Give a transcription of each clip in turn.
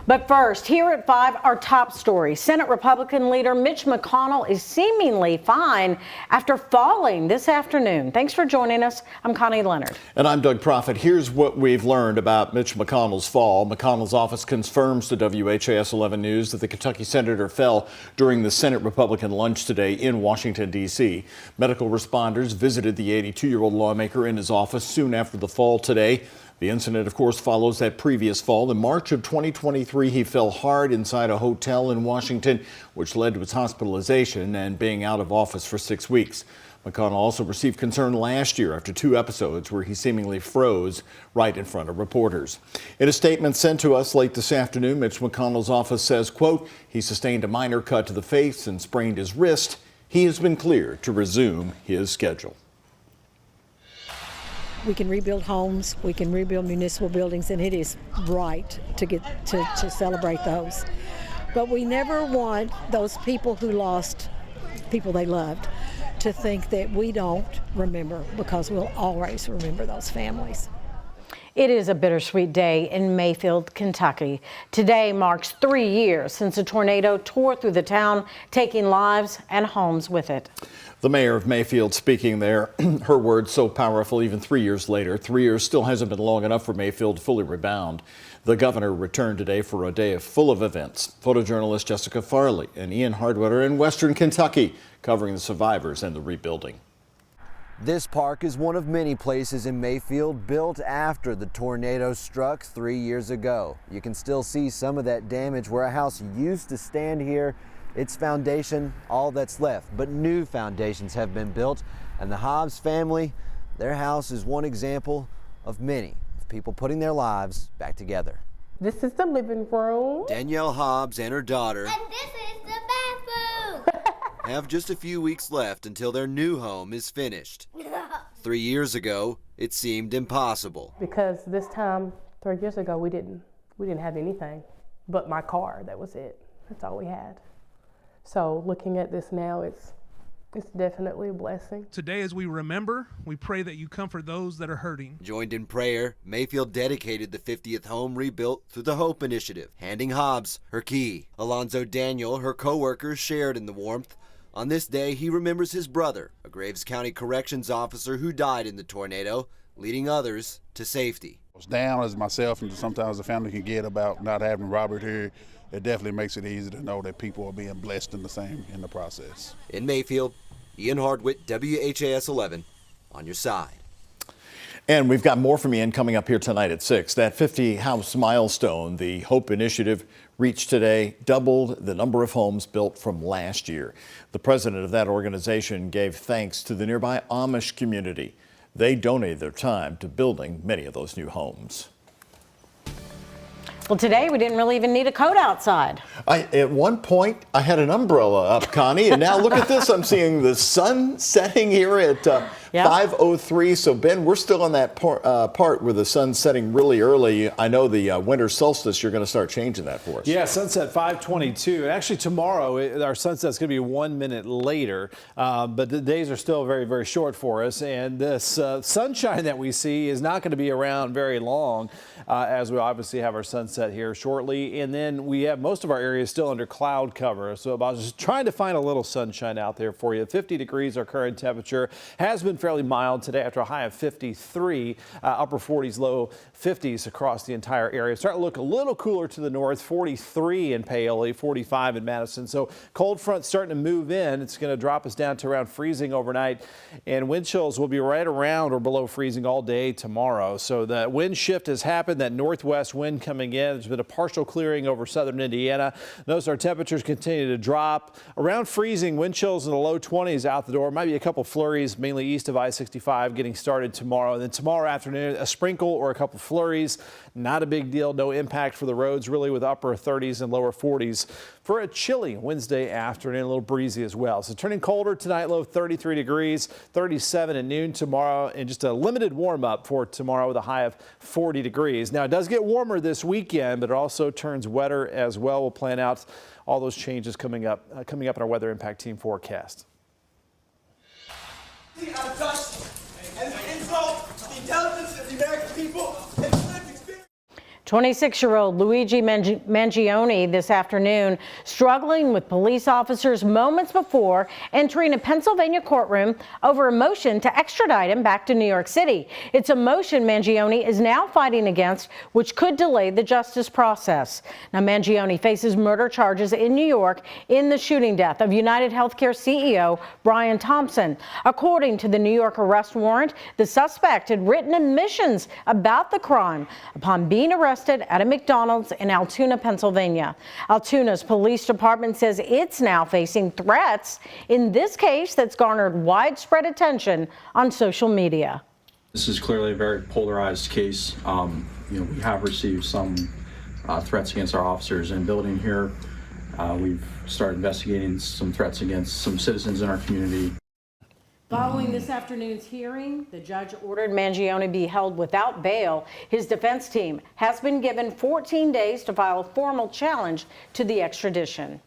But first, here at 5, our top story. Senate Republican leader Mitch McConnell is seemingly fine after falling this afternoon. Thanks for joining us. I'm Connie Leonard. And I'm Doug Proffitt. Here's what we've learned about Mitch McConnell's fall. McConnell's office confirms to WHAS11 News that the Kentucky senator fell during the Senate Republican lunch today in Washington, D.C. Medical responders visited the 82-year-old lawmaker in his office soon after the fall today. The incident, of course, follows that previous fall. In March of 2023, he fell hard inside a hotel in Washington, which led to his hospitalization and being out of office for 6 weeks. McConnell also received concern last year after 2 episodes where he seemingly froze right in front of reporters. In a statement sent to us late this afternoon, Mitch McConnell's office says, quote, he sustained a minor cut to the face and sprained his wrist. He has been cleared to resume his schedule. We can rebuild homes, we can rebuild municipal buildings, and it is right to get to celebrate those. But we never want those people who lost people they loved to think that we don't remember, because we'll always remember those families. It is a bittersweet day in Mayfield, Kentucky. Today marks 3 years since a tornado tore through the town, taking lives and homes with it. The mayor of Mayfield speaking there, her words so powerful even 3 years later. 3 years still hasn't been long enough for Mayfield to fully rebound. The governor returned today for a day full of events. Photojournalist Jessica Farley and Ian Hardwitter in Western Kentucky covering the survivors and the rebuilding. This park is one of many places in Mayfield built after the tornado struck 3 years ago. You can still see some of that damage where a house used to stand here. Its foundation, all that's left, but new foundations have been built, and the Hobbs family, their house is one example of many of people putting their lives back together. This is the living room. Danielle Hobbs and her daughter And this is the bathroom. have just a few weeks left until their new home is finished. 3 years ago, it seemed impossible. Because this time, 3 years ago, we didn't have anything but my car. That was it. That's all we had. So looking at this now, it's definitely a blessing. Today, as we remember, we pray that you comfort those that are hurting. Joined in prayer, Mayfield dedicated the 50th home rebuilt through the Hope Initiative, handing Hobbs her key. Alonzo Daniel, her co-workers, shared in the warmth. On this day, he remembers his brother, a Graves County corrections officer who died in the tornado, leading others to safety. As down as myself and sometimes the family can get about not having Robert here, it definitely makes it easy to know that people are being blessed in the process. In Mayfield, Ian Hardwitt, WHAS 11, on your side. And we've got more from Ian coming up here tonight at 6. That 50-house milestone the Hope Initiative reached today doubled the number of homes built from last year. The president of that organization gave thanks to the nearby Amish community. They donated their time to building many of those new homes. Well, today we didn't really even need a coat outside. At one point, I had an umbrella up, Connie, and now look at this. I'm seeing the sun setting here at 5:03. So, Ben, we're still on that part where the sun's setting really early. I know the winter solstice, you're going to start changing that for us. Yeah, sunset 5:22. And actually, tomorrow, our sunset's going to be 1 minute later. But the days are still very, very short for us. And this sunshine that we see is not going to be around very long, as we obviously have our sunset here shortly. And then we have most of our areas still under cloud cover. So I was just trying to find a little sunshine out there for you. 50 degrees, our current temperature. Has been fairly mild today after a high of 53, upper 40s, low 50s across the entire area. Starting to look a little cooler to the north, 43 in Paoli, 45 in Madison. So cold front starting to move in. It's going to drop us down to around freezing overnight, and wind chills will be right around or below freezing all day tomorrow. So the wind shift has happened, that northwest wind coming in. There's been a partial clearing over southern Indiana. Notice our temperatures continue to drop around freezing, wind chills in the low 20s out the door. Might be a couple flurries, mainly east of I-65 getting started tomorrow. And then tomorrow afternoon, a sprinkle or a couple flurries. Not a big deal. No impact for the roads really, with upper 30s and lower 40s for a chilly Wednesday afternoon, a little breezy as well. So turning colder tonight, low 33 degrees, 37 at noon tomorrow, and just a limited warm up for tomorrow with a high of 40 degrees. Now it does get warmer this weekend, but it also turns wetter as well. We'll plan out all those changes coming up in our weather impact team forecast. The intelligence of the American people. 26-year-old Luigi Mangione this afternoon struggling with police officers moments before entering a Pennsylvania courtroom over a motion to extradite him back to New York City. It's a motion Mangione is now fighting against, which could delay the justice process. Now, Mangione faces murder charges in New York in the shooting death of United Healthcare CEO Brian Thompson. According to the New York arrest warrant, the suspect had written admissions about the crime upon being arrested at a McDonald's in Altoona, Pennsylvania. Altoona's police department says it's now facing threats in this case that's garnered widespread attention on social media. This is clearly a very polarized case. We have received some threats against our officers in building here. We've started investigating some threats against some citizens in our community. Following this afternoon's hearing, the judge ordered Mangione be held without bail. His defense team has been given 14 days to file a formal challenge to the extradition.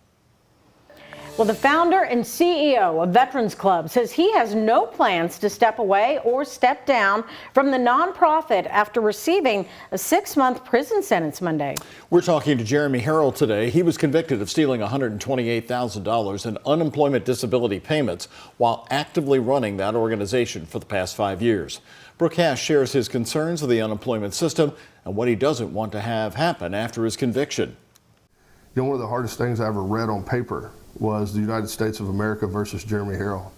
Well, the founder and CEO of Veterans Club says he has no plans to step away or step down from the nonprofit after receiving a 6-month prison sentence Monday. We're talking to Jeremy Harrell today. He was convicted of stealing $128,000 in unemployment disability payments while actively running that organization for the past 5 years. Brooke Hash shares his concerns of the unemployment system and what he doesn't want to have happen after his conviction. You know, one of the hardest things I ever read on paper was the United States of America versus Jeremy Harrell.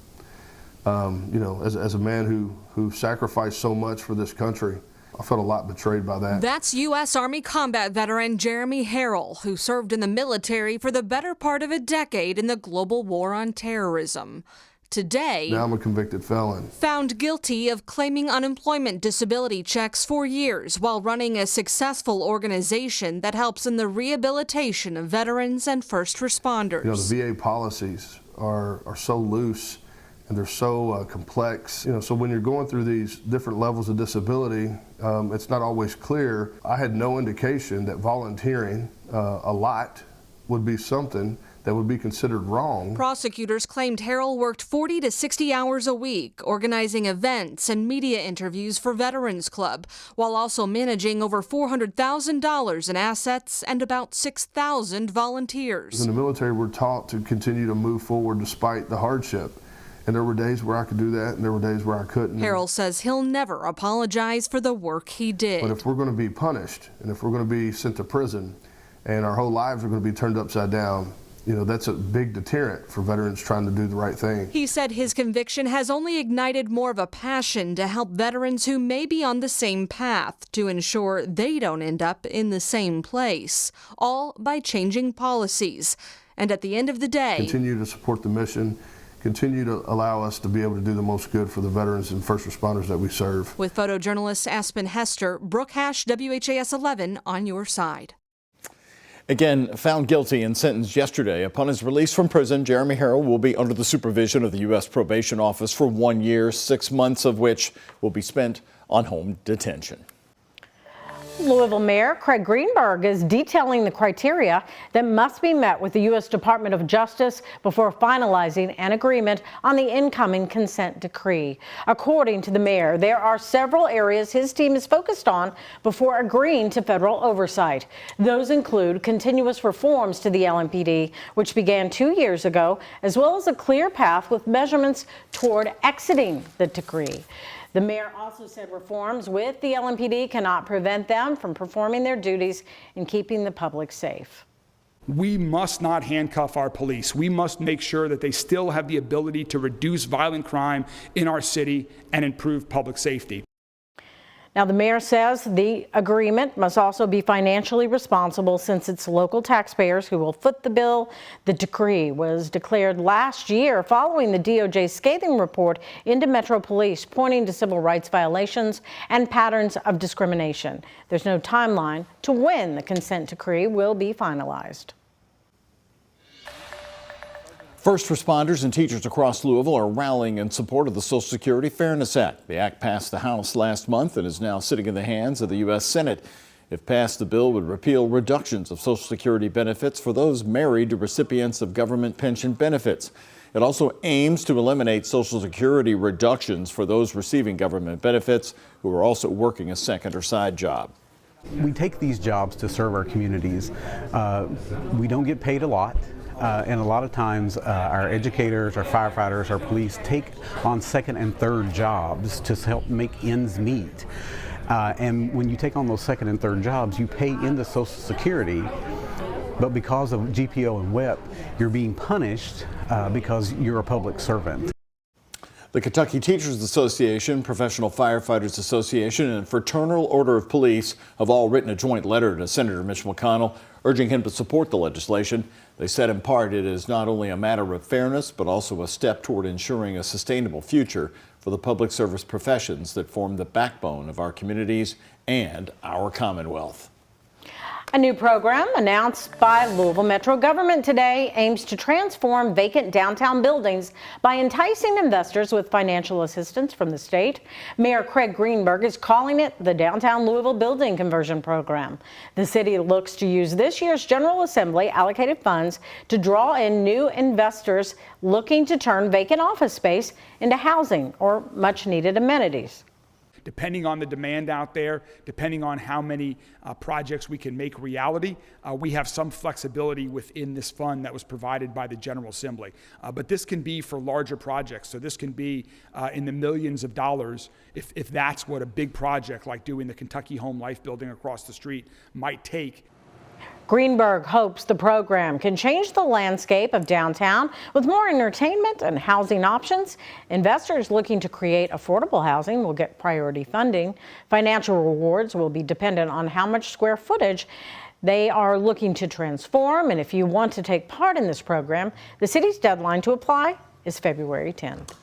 As a man who sacrificed so much for this country, I felt a lot betrayed by that. That's U.S. Army combat veteran Jeremy Harrell, who served in the military for the better part of a decade in the global war on terrorism. Today, now I'm a convicted felon. Found guilty of claiming unemployment disability checks for years while running a successful organization that helps in the rehabilitation of veterans and first responders. You know, the VA policies are so loose and they're so complex. You know, so when you're going through these different levels of disability, it's not always clear. I had no indication that volunteering a lot would be something that would be considered wrong. Prosecutors claimed Harrell worked 40 to 60 hours a week, organizing events and media interviews for Veterans Club, while also managing over $400,000 in assets and about 6,000 volunteers. In the military, we're taught to continue to move forward despite the hardship. And there were days where I could do that, and there were days where I couldn't. Harrell says he'll never apologize for the work he did. But if we're going to be punished, and if we're going to be sent to prison, and our whole lives are going to be turned upside down, you know, that's a big deterrent for veterans trying to do the right thing. He said his conviction has only ignited more of a passion to help veterans who may be on the same path to ensure they don't end up in the same place, all by changing policies. And at the end of the day, continue to support the mission, continue to allow us to be able to do the most good for the veterans and first responders that we serve. With photojournalist Aspen Hester, Brooke Hash, WHAS 11 on your side. Again, found guilty and sentenced yesterday. Upon his release from prison, Jeremy Harrell will be under the supervision of the U.S. Probation Office for 1 year, 6 months of which will be spent on home detention. Louisville Mayor Craig Greenberg is detailing the criteria that must be met with the U.S. Department of Justice before finalizing an agreement on the incoming consent decree. According to the mayor, there are several areas his team is focused on before agreeing to federal oversight. Those include continuous reforms to the LMPD, which began 2 years ago, as well as a clear path with measurements toward exiting the decree. The mayor also said reforms with the LMPD cannot prevent them from performing their duties and keeping the public safe. We must not handcuff our police. We must make sure that they still have the ability to reduce violent crime in our city and improve public safety. Now, the mayor says the agreement must also be financially responsible since it's local taxpayers who will foot the bill. The decree was declared last year following the DOJ's scathing report into Metro Police pointing to civil rights violations and patterns of discrimination. There's no timeline to when the consent decree will be finalized. First responders and teachers across Louisville are rallying in support of the Social Security Fairness Act. The act passed the House last month and is now sitting in the hands of the U.S. Senate. If passed, the bill would repeal reductions of Social Security benefits for those married to recipients of government pension benefits. It also aims to eliminate Social Security reductions for those receiving government benefits who are also working a second or side job. We take these jobs to serve our communities. We don't get paid a lot. And a lot of times our educators, our firefighters, our police take on second and third jobs to help make ends meet. And when you take on those second and third jobs, you pay into Social Security, but because of GPO and WHIP, you're being punished because you're a public servant. The Kentucky Teachers Association, Professional Firefighters Association, and Fraternal Order of Police have all written a joint letter to Senator Mitch McConnell urging him to support the legislation. They said in part it is not only a matter of fairness, but also a step toward ensuring a sustainable future for the public service professions that form the backbone of our communities and our Commonwealth. A new program announced by Louisville Metro government today aims to transform vacant downtown buildings by enticing investors with financial assistance from the state. Mayor Craig Greenberg is calling it the Downtown Louisville Building Conversion Program. The city looks to use this year's General Assembly allocated funds to draw in new investors looking to turn vacant office space into housing or much needed amenities. Depending on the demand out there, depending on how many projects we can make reality, we have some flexibility within this fund that was provided by the General Assembly. But this can be for larger projects, so this can be in the millions of dollars if that's what a big project like doing the Kentucky Home Life building across the street might take. Greenberg hopes the program can change the landscape of downtown with more entertainment and housing options. Investors looking to create affordable housing will get priority funding. Financial rewards will be dependent on how much square footage they are looking to transform. And if you want to take part in this program, the city's deadline to apply is February 10th.